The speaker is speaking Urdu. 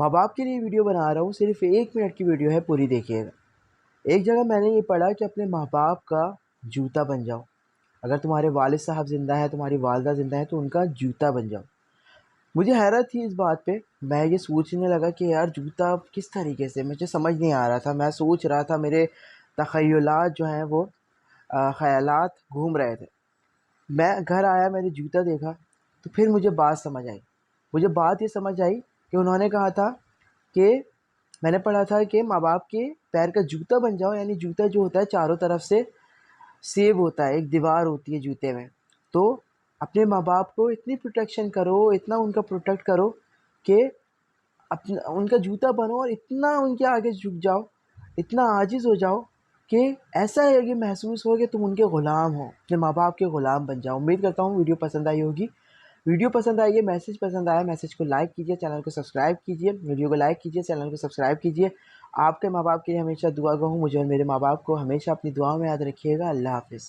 ماں باپ کے لیے ویڈیو بنا رہا ہوں، صرف 1 منٹ کی ویڈیو ہے، پوری دیکھیے گا۔ ایک جگہ میں نے یہ پڑھا کہ اپنے ماں باپ کا جوتا بن جاؤ۔ اگر تمہارے والد صاحب زندہ ہیں، تمہاری والدہ زندہ ہے، تو ان کا جوتا بن جاؤ۔ مجھے حیرت تھی اس بات پہ، میں یہ سوچنے لگا کہ یار جوتا کس طریقے سے، مجھے سمجھ نہیں آ رہا تھا، میں سوچ رہا تھا، میرے تخیلات جو ہیں وہ خیالات گھوم رہے تھے۔ میں گھر آیا، میں نے جوتا دیکھا تو پھر مجھے بات سمجھ آئی۔ مجھے بات یہ سمجھ آئی کہ انہوں نے کہا تھا کہ میں نے پڑھا تھا کہ ماں باپ کے پیر کا جوتا بن جاؤ، یعنی جوتا جو ہوتا ہے چاروں طرف سے سیو ہوتا ہے، ایک دیوار ہوتی ہے جوتے میں۔ تو اپنے ماں باپ کو اتنی پروٹیکشن کرو، اتنا ان کا پروٹیکٹ کرو کہ ان کا جوتا بنو، اور اتنا ان کے آگے جھک جاؤ، اتنا عاجز ہو جاؤ کہ ایسا ہے کہ محسوس ہو کہ تم ان کے غلام ہو، اپنے ماں باپ کے غلام بن جاؤ۔ امید کرتا ہوں ویڈیو پسند آئی ہوگی۔ ویڈیو پسند آئی ہے، میسج پسند آیا، میسج کو لائک کیجیے، چینل کو سبسکرائب کیجیے، ویڈیو کو لائک کیجیے، چینل کو سبسکرائب کیجیے۔ آپ کے ماں باپ کے لیے ہمیشہ دعا گو ہوں، مجھے اور میرے ماں باپ کو ہمیشہ اپنی دعاؤں میں یاد رکھیے گا۔ اللہ حافظ۔